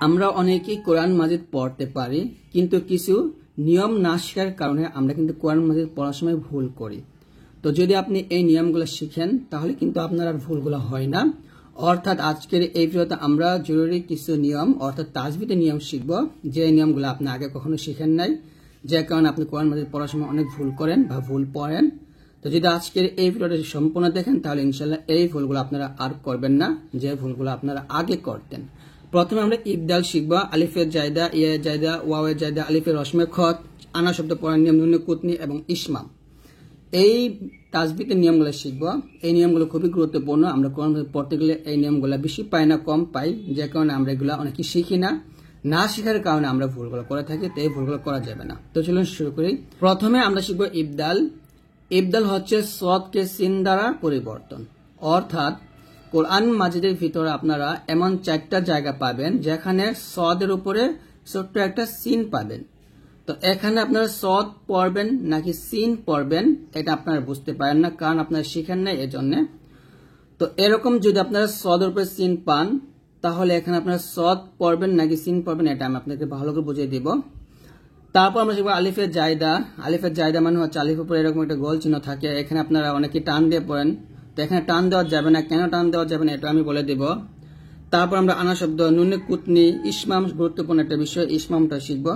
আমরা অনেকেই কোরআন মাজিদ পড়তে পারি, কিন্তু কিছু নিয়ম না শেখার কারণে আমরা কিন্তু কোরআন মাজিদ পড়ার সময় ভুল করি। তো যদি আপনি এই নিয়মগুলো শিখেন তাহলে কিন্তু আপনার আর ভুলগুলো হয় না। অর্থাৎ আজকের এই ভিডিওতে আমরা জরুরি কিছু নিয়ম অর্থাৎ তাজবিদের নিয়ম শিখব, যে নিয়মগুলো আপনি আগে কখনো শিখেন নাই, যে কারণে আপনি কোরআন মাজিদ পড়ার সময় অনেক ভুল করেন বা ভুল পড়েন। তো যদি আজকের এই ভিডিওটা সম্পূর্ণ দেখেন তাহলে ইনশাল্লাহ এই ভুলগুলো আপনারা আর করবেন না, যে ভুলগুলো আপনারা আগে করতেন। প্রথমে আমরা ইবদাল শিখব। আলিফের জায়দা, ইয়ের জায়দা, ওয়াওয়ের জায়দা, আলিফের রসমে খত, আনা শব্দ পড়ার নিয়ম, নুনে কুতনি এবং ইসমাম, এই তাজবিদের নিয়মগুলো শিখব। এই নিয়মগুলো খুবই গুরুত্বপূর্ণ। আমরা কোরআন পড়তে গেলে এই নিয়মগুলো বেশি পাই না, কম পাই, যে কারণে আমরা এগুলো অনেকে শিখি না। না শেখার কারণে আমরা ভুলগুলো করে থাকি, তো এই ভুলগুলো করা যাবে না। তো চলুন শুরু করি। প্রথমে আমরা শিখব ইবদাল। ইবদাল হচ্ছে সদকে সিন দ্বারা পরিবর্তন। অর্থাৎ কোরআন মাজিদের ভিতরে আপনারা এমন 4টা জায়গা পাবেন যেখানে সদের উপরে ছোট্ট একটা সিন পাবেন। তো এখানে আপনারা সদ পড়বেন নাকি সিন পড়বেন এটা আপনারা বুঝতে পারেন না, কারণ আপনারা শিখেন না এজন্য। তো এরকম যদি আপনারা সদের উপরে সিন পান তাহলে এখানে আপনারা সদ পড়বেন নাকি সিন পড়বেন এটা আমি আপনাকে ভালো করে বুঝিয়ে দিব। তারপর আমরা শিখবো আলিফের জায়দা। আলিফের জায়দা মানে হচ্ছে আলিফের উপরে এরকম একটা গোল চিহ্ন থাকে, এখানে আপনারা অনেকে টান দিয়ে পড়েন, তো এখানে টান দেওয়া যাবে না। কেন টান দেওয়া যাবে না এটা আমি বলে দেব। তারপর আমরা আনা শব্দ, নুনে কুতনি, ইসমাম, গুরুত্বপূর্ণ একটা বিষয়, ইসমামটা শিখবো,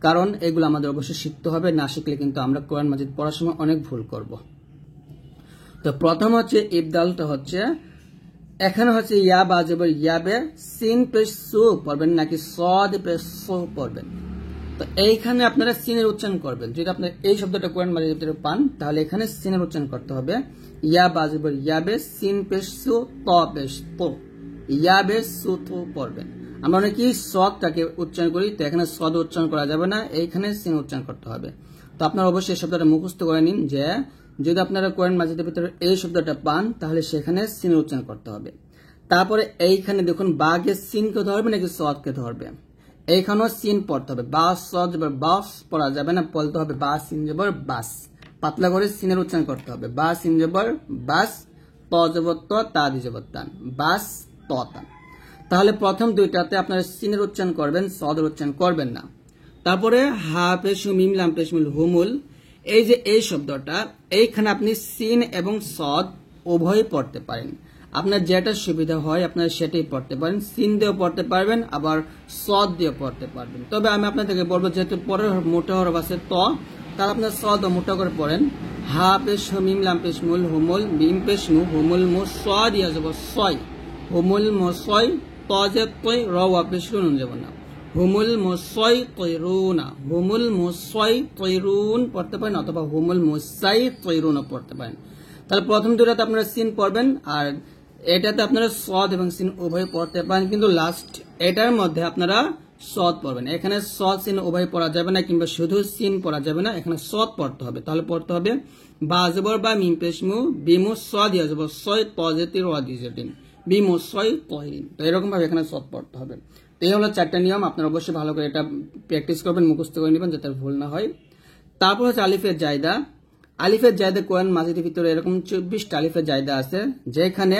কারণ এগুলো আমাদের অবশ্যই শিখতে হবে। না শিখলে কিন্তু আমরা কোরআন মাজিদ পড়ার সময় অনেক ভুল করব। তো প্রথম হচ্ছে ইবদালটা হচ্ছে, এখানে হচ্ছে ইয়া বা জবর ইয়াবে সিন পেশ সু পড়বেন নাকি সদ পেশ সু পড়বেন। তো এইখানে আপনারা সিনের উচ্চারণ করবেন। যদি আপনারা এই শব্দটা কোরআন মাজিদের পান তাহলে এখানে সিনের উচ্চারণ করতে হবে। ইয়া বা জবর ইয়াবে সিন পেশ সু ত পেশ তো, ইয়াবে সু তো পড়বেন। আমরা অনেকেই সদটাকে উচ্চারণ করি, তো এখানে সদ উচ্চারণ করা যাবে না, এইখানে সিন উচ্চারণ করতে হবে। তো আপনারা অবশ্যই এই শব্দটা মুখস্থ করে নিন যে যদি আপনারা কোরআন মাজিদের ভিতরে এই শব্দটা পান তাহলে সেখানে সিনের উচ্চারণ করতে হবে। তারপরে এইখানে দেখুন বাঘে সিনকে ধরবে নাকি সদকে ধরবে, এইখানেও সিন পড়তে হবে। বাস সদ জবর বাস পড়া যাবে না, বলতে হবে বা সিন জবর বাস, পাতলা করে সিনের উচ্চারণ করতে হবে। বা সিন জবর বাস, ত জবর ত, তা দি জবর তান, বাস ত তান। তাহলে প্রথম দুইটাতে আপনারা সিনের উচ্চারণ করবেন, সদের উচ্চারণ করবেন না। তারপরে হা পেশু মিম লাম পেশমুল হুমুল, এই যে এই শব্দটা, এইখানে আপনি সিন এবং সদ উভয় পড়তে পারেন। আপনার যেটা সুবিধা হয় আপনারা সেটাই পড়তে পারেন। সিন দিয়েও পড়তে পারবেন, আবার সদ দিয়েও পড়তে পারবেন। তবে আমি আপনাদেরকে বলবো যেহেতু পরের মোটা হরফ আছে ত, তাহলে আপনার সদ ও মোটা করে পড়েন। হা পেশ মিম লাম পেশমুল হুমুল, মিম পেশমু হুমুল মু, সদ ইয়া যাব সয়, হুমুল মসয়, ত যে তৈ, র ওয়া পেশ নুন যাব না, হুমুল মসয় তৈরুনা, হুমুল মসয় তৈরুন পড়তে পারেন, অথবা হুমুল মসাই তৈরুনও পড়তে পারেন। তাহলে প্রথম দুটাতে আপনারা সিন পড়বেন, আর এটাতে আপনারা সদ এবং সিন উভয় পড়তে পারেন, কিন্তু লাস্ট এটার মধ্যে আপনারা সদ পড়বেন। এখানে সদ সিন উভয় পড়া যাবে না, কিংবা শুধু সিন পড়া যাবে না, এখানে সদ পড়তে হবে। তাহলে পড়তে হবে বা জবর বা মিম পেশমু, বিমু সদ ইয়া জবর সয়, ত যেতি র দিজেটিন, বিমু সয় তহিন। তো এরকম ভাবে এখানে সদ পড়তে হবে। তো এই হলো 4টা নিয়ম। আপনারা অবশ্যই ভালো করে এটা প্র্যাকটিস করবেন, মুখস্থ করে নেবেন যাতে ভুল না হয়। তারপর হচ্ছে আলিফের জায়দা। আলিফের জায়দা কোরআন মাজিদের ভিতরে এরকম 24টা আলিফের জায়দা আছে, যেখানে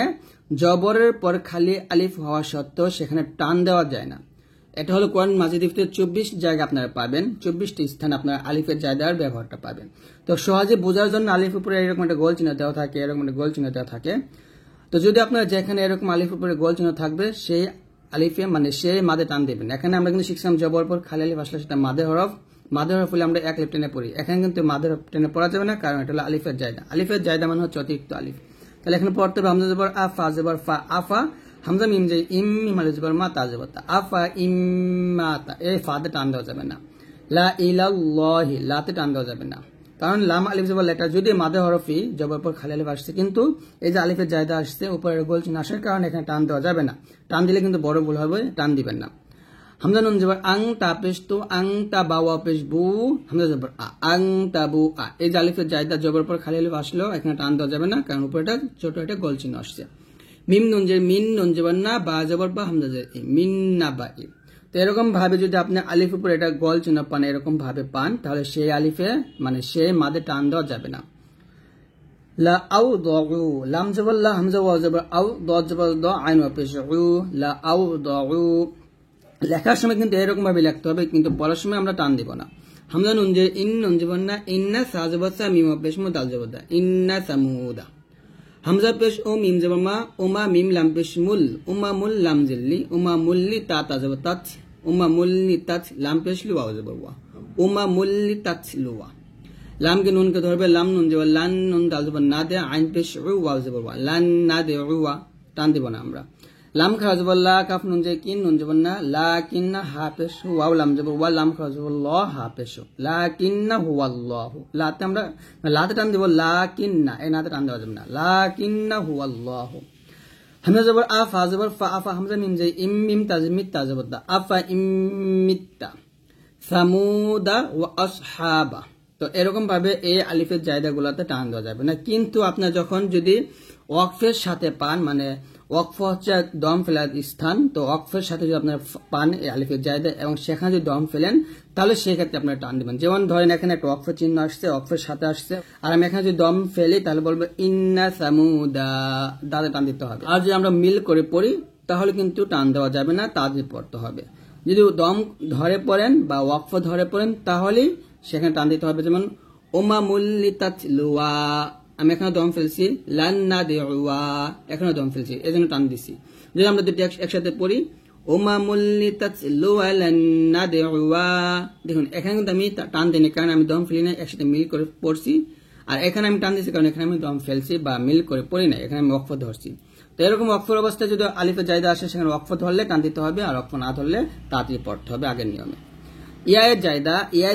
জবরের পর খালি আলিফ হওয়া সত্ত্বেও সেখানে টান দেওয়া যায় না। এটা হলো কোরআন মাজিদের ভিতরে 24 জায়গা আপনারা পাবেন, 24টি স্থানে আপনারা আলিফের জায়দার ব্যবহারটা পাবেন। তো সহজে বোঝার জন্য আলিফ উপরে এরকম একটা গোল চিহ্ন দেওয়া থাকে, এরকম একটা গোল চিহ্ন দেওয়া থাকে। তো যদি আপনারা যেখানে এরকম আলিফ উপরে গোল চিহ্ন থাকবে সেই আলিফে মানে সেই মাদে টান দেবেন। এখানে আমরা কিন্তু শিখছিলাম জবর পর খালি আলিফ আসলে সেটা মাদে হরফ, মাদে হরফ হলে আমরা এক আলিফ টেনে পড়ি। এখানে কিন্তু মাদে হরফ টেনে পড়া যাবে না, কারণ এটা হলো আলিফের জায়দা। আলিফের জায়দা মানে হচ্ছে অতিরিক্ত আলিফ। তাহলে এখানে পড়তে হবে হামজা জবর আফা, জবর ফা আফা, হামজা মিম যে ইম, মিম আলিফ জবর মা, তা জবর তা, আফা ইম্মাতা, এই ফাতে টান দেওয়া যাবে না। লা ইলাল্লাহি, লাতে টান দেওয়া যাবে না, কারণ লাম আলিফ জবর লেটার যদি মাদে হরফি জবর পর খালি আলিফ আসছে, কিন্তু এই যে আলিফের জায়দা আসছে উপরের গোল চিহ্ন আসার কারণে এখানে টান দেওয়া যাবে না। টান দিলে কিন্তু বড় ভুল হবে, টান দিবেন না। হামজা নুন জবর আং, তা পেশ তু, আং তা বাওয়া পেশ বু, হামজা জবর আ, আং তা বু আ, এই যে আলিফের জায়দা জবর পর খালি আলিফ আসলো এখানে টান দেওয়া যাবে না, কারণ উপরে ছোট একটা গোল চিহ্ন আসছে। মিম নুন যে মিন নুন জবর না, বা জবর বা, হামজা জবর ই, মিন না বা ই। তো এরকম ভাবে যদি আপনি আলিফ উপরে এটা গোল চিহ্ন পান, এরকম ভাবে পান, তাহলে সেই আলিফে মানে সেই মাদে টান দেওয়া যাবে না। লা আউ দউ, লাম জবর লা, হামজা ওয়া জবর আউ, দ জবর দ, আইন ওয়া পেশ উ, লা আউ দউ, লেখার সময় কিন্তু এরকম ভাবে লিখতে হবে, কিন্তু পড়ার সময় আমরা টান দিব না। হামজা নুন যে ইন নুন জীবন না ইন্না সাজবসা মিম পেশ মু দাল জবদা ইন্না সামুদা। হামজা পেশ ও মিম জবর মা উমা মিম লাম পেশ মুল উমা মুল লাম জিল্লি উমা মুল্লি তা তাজব তাত উমা মুল্লি তাত লাম পেশ লু ওয়া জবর ওয়া উমা মুল্লি তাত লুয়া। লাম के নুন কে ধরবে লাম নুন জবর লান নুন দাল জবর না দে আইন পেশ উ ওয়া জবর ওয়া লান না দে ওয়া টান দিব না আমরা। লাম খা জবর লা কাফ নুন যে কিন নুন জবর না লাকিন্না হা পেশ ওয়া লাম জবর ওয়া লাম খা জবর ল হা পেশ লাকিন্না হুয়াল্লাহু। লাতে আমরা লাতে টান দিব লাকিন্না, এই নাতে টান দেওয়া যাবে না, লাকিন্না হুয়াল্লাহু। হামজা জবর আ ফা জবর ফা আফা হামজা মিম যে ইম মিম তাজমিত তাজবর দা আফা ইমিত্তা সামুদা ওয়া আসহাবা। তো এরকম ভাবে এই আলিফের জায়দা গুলাতে টান দেওয়া যাবে না। কিন্তু আপনার যখন যদি ওয়াকফের সাথে পান, মানে ওয়াকফ হচ্ছে দম ফেলার স্থান, তো ওয়াকফের সাথে যদি আপনার পান এই আলিফের জায়দা এবং সেখানে যদি দম ফেলেন তাহলে সেক্ষেত্রে আপনারা টান দিবেন। যেমন ধরেন এখানে একটা ওয়াকফের চিহ্ন আসছে, ওয়াকফের সাথে আসছে, আর আমি এখানে যদি দম ফেলি তাহলে বলবো ইন্না সামুদা, দাদা টান দিতে হবে। আর যদি আমরা মিল করে পড়ি তাহলে কিন্তু টান দেওয়া যাবে না, তাদের পড়তে হবে। যদি দম ধরে পড়েন বা ওয়াকফ ধরে পড়েন তাহলে সেখানে টান দিতে হবে। যেমন ওমা মুল্লিতাত লুয়া, আমি এখানে দম ফেলছি, লান্না দেওয়া এখানে দম ফেলছি, এই জন্য টান দিছি। যদি আমরা দুটি একসাথে পড়ি ওমা মুল্লিতাত লুয়া লান্না দেওয়া, দেখুন এখানে কিন্তু আমি টান দিইনি কারণ আমি দম ফেলি না, একসাথে মিল করে পড়ছি। আর এখানে আমি টান দিচ্ছি কারণ এখানে আমি দম ফেলছি বা মিল করে পড়ি না, এখানে আমি ওয়াকফ ধরছি। তো এরকম ওয়াকফের অবস্থায় যদি আলিফের জায়দা আসে সেখানে ওয়াকফ ধরলে টান দিতে হবে, আর ওয়াকফ না ধরলে তাড়াতাড়ি পড়তে হবে আগের নিয়মে। ইয়ায়ের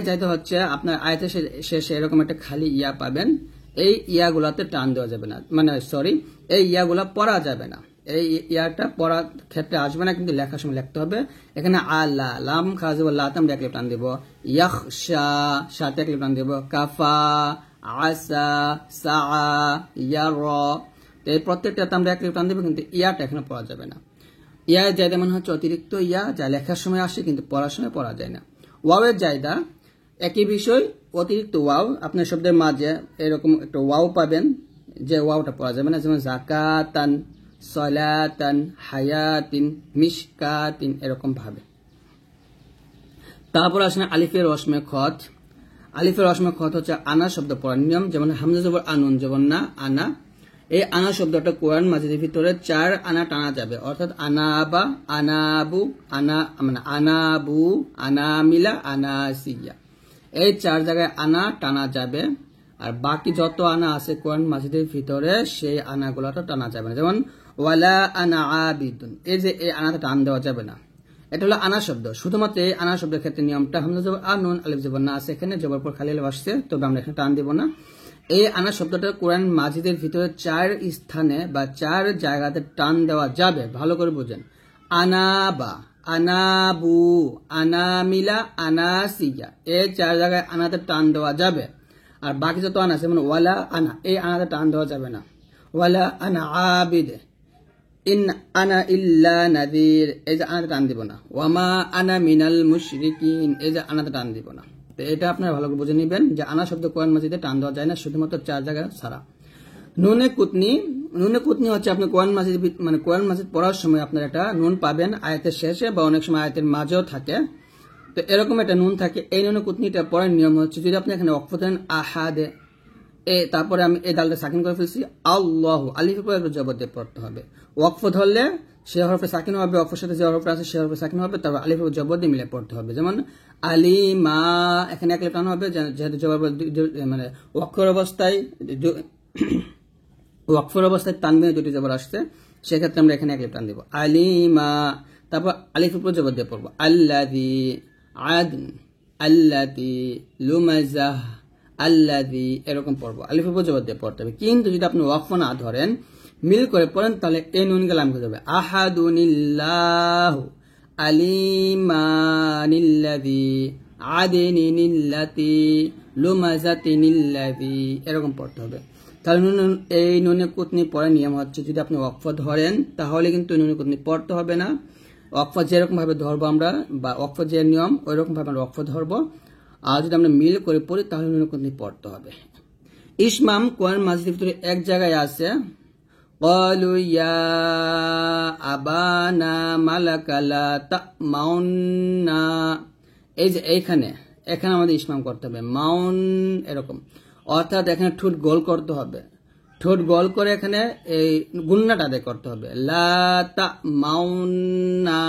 জায়দা হচ্ছে আপনার আয়াতের শেষে এরকম একটা খালি ইয়া পাবেন, এই ইয়াগুলাতে টান দেওয়া যাবে না, মানে সরি এই ইয়াগুলা পড়া যাবে না, এই ইয়াটা পড়ার ক্ষেত্রে আসবে না, কিন্তু লেখার সময় লিখতে হবে। এখানে আলা লাম খাজব লাতে আমরা এক লিপ টান দেব, ইয়াখশা সাথে এক লিপ টান দেব, কাফা আসা সা ইয়ারা, এই প্রত্যেকটাতে আমরা এক লিপ টান দেব, কিন্তু ইয়াটা এখানে পড়া যাবে না। ইয়া জায়দা মানে হচ্ছে অতিরিক্ত ইয়া, যা লেখার সময় আসে কিন্তু পড়ার সময় পড়া যায় না। ওয়াওয়ের জায়দা একই বিষয়, অতিরিক্ত ওয়াও, আপনার শব্দের মাঝে এরকম একটা ওয়াও পাবেন যে ওয়াওটা পড়া যাবে না, যেমন জাকাতান সলাতান হায়াতিন মিশকাতিন এরকম ভাবে। তারপর আসেন আলিফের রসমে খত। আলিফের রসমে খত হচ্ছে আনা শব্দ পড়ার নিয়ম। যেমন হামজা জবর আনুন জবর না আনা, এই আনা শব্দটা কোরআন মাজিদের ভিতরে 4 আনা টানা যাবে, অর্থাৎ আনাবা আনাবু আনা মানে আনাবু আনামিলা আনাসিয়া, এই 4 জায়গায় আনা টানা যাবে। আর বাকি যত আনা আছে কোরআন মাজিদের ভিতরে সেই আনাগুলোটা টানা যাবে না। যেমন ওয়ালা আনা আবিদুন, এই যে এই আনাটা টান দেওয়া যাবে না, এটা হলো আনা শব্দ। শুধুমাত্র এই আনা শব্দের ক্ষেত্রে নিয়মটা হামজা জবর আনুন আলিফ জবর না আছে, এখানে জবর পর খালি আলিফ আসছে, তবে আমরা এখানে টান দিব না। এই আনা শব্দটা কোরআন মাজিদের ভিতরে 4 স্থানে বা 4 জায়গাতে টান দেওয়া যাবে, ভালো করে বুঝেন। আনাবা আনাবু আনামিলা আনাসিয়া, এই 4 জায়গায় আনাতে টান দেওয়া যাবে। আর বাকি যত আনা আছে মানে ওয়ালা আনা, এই আনাতে টান দেওয়া যাবে না। ওয়ালা আনা আবিদ ইন আনা ইল্লা নাযীর, এই যে আনাতে টান দিব না। ওয়ামা আনা মিনাল মুশরিকিন, এই যে আনাতে টান দিব না। তো এটা আপনারা ভালো করে বুঝে নেবেন যে আনা শব্দ কোরআন মাজিদে টান দেওয়া যায় না, শুধুমাত্র 4 জায়গা ছাড়া। নুনে কুতনি হচ্ছে আপনি কোরআন মাজিদ মানে কোরআন মাজিদ পড়ার সময় আপনার একটা নুন পাবেন আয়াতের শেষে বা অনেক সময় আয়াতের মাঝেও থাকে। তো এরকম একটা নুন থাকে, এই নুনে কুতনিটা পড়ার নিয়ম হচ্ছে যদি আপনি এখানে ওয়াকফ দেন আহাদে, তারপরে আমি এই দালটা সাকিন করে ফেলছি আল্লাহু, আলিফের পরে জবর দিয়ে পড়তে হবে। ওয়াকফ ধরলে সে হরফে সাকিন হবে, ওয়াকফের সাথে যে হরফ আছে সে হরফে সাকিন হবে, তারপর আলিফের জবর দিয়ে মিলে পড়তে হবে। যেমন আলিমা, এখানে এক লিপ টান হবে যেহেতু জবর মানে ওয়াকফের অবস্থায় তানবিনে 2টি জবর আসছে, সেক্ষেত্রে আমরা এখানে এক লিপ টান দিব আলিমা, তারপর আলিফের উপর জবর দিয়ে পড়বো আল্লাযী আদন আল্লাতী লুমাজাহ আল্লাযী, এরকম পড়বো, আলিফের উপর জবর দিয়ে পড়তে হবে। কিন্তু যদি আপনি ওয়াকফ না ধরেন মিল করে পড়েন তাহলে এই নুন গেলাম হয়ে যাবে আহাদুনিল্লাহু আলিমানিল্লাযী আদিনিল্লাতী লুমাজাতিনিল্লাযী, এরকম পড়তে হবে। তাহলে এই নুনে কুতনি পড়ার নিয়ম হচ্ছে যদি আপনি ওয়াকফ ধরেন তাহলে কিন্তু নুনে কুতনি পড়তে হবে না। ওয়াকফ যেরকম ভাবে ধরবো আমরা বা ওয়াকফ যে নিয়ম ওই রকম ভাবে আমরা ওয়াকফ ধরবো, আর যদি আমরা মিল করে পড়ি তাহলে নুনে কুতনি পড়তে হবে। ইসমাম কোরআন মাজিদের ভিতরে এক জায়গায় আছে, ক্বালু ইয়া আবানা মালাকা লা তা'মাউন্না। এই যে এখানে আমাদের ইসমাম করতে হবে, মাউন এরকম, অর্থাৎ এখানে ঠোঁট গোল করতে হবে, ঠোঁট গোল করে এখানে এই গুন্নাটা আদায় করতে হবে, লা তা'মাউন্না,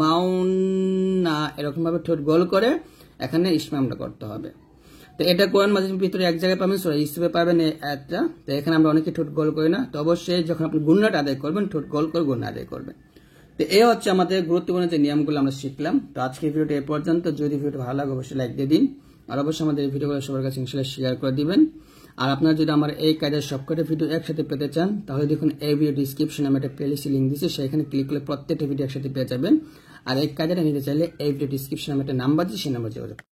মাউন্না, এরকম ভাবে ঠোঁট গোল করে এখানে ইসমামটা করতে হবে। তো এটা কোরআন মাজিদের ভিতরে এক জায়গায় পাবেন, সূরা ইউসুফে পাবেন এই আয়াতটা। তো এখানে আমরা অনেকে ঠোঁট গোল করি না, তো অবশ্যই যখন আপনি গুন্নাটা আদায় করবেন ঠোঁট গোল করে গুন্না আদায় করবেন। তো এই হচ্ছে আমাদের গুরুত্বপূর্ণ যে নিয়মগুলো আমরা শিখলাম। তো আজকে ভিডিওটা এই পর্যন্ত। যদি ভিডিওটা ভালো লাগে অবশ্যই লাইক দিয়ে দিন, আর অবশ্যই আমাদের এই ভিডিওগুলো সবার কাছে ইনশাআল্লাহ শেয়ার করে দিবেন। আর আপনারা যদি আমার এই কাজের সবকটা ভিডিও একসাথে পেতে চান তাহলে দেখুন এই ভিডিও ডিসক্রিপশনে আমি একটা প্লেলিস্ট লিঙ্ক দিচ্ছি, সেখানে ক্লিক করলে প্রত্যেকটা ভিডিও একসাথে পেয়ে যাবেন। আর এই কাজটা নিতে চাইলে এই ভিডিও ডিসক্রিপশনে আমি একটা নাম্বার দিচ্ছি, সেই নাম্বার যোগাযোগ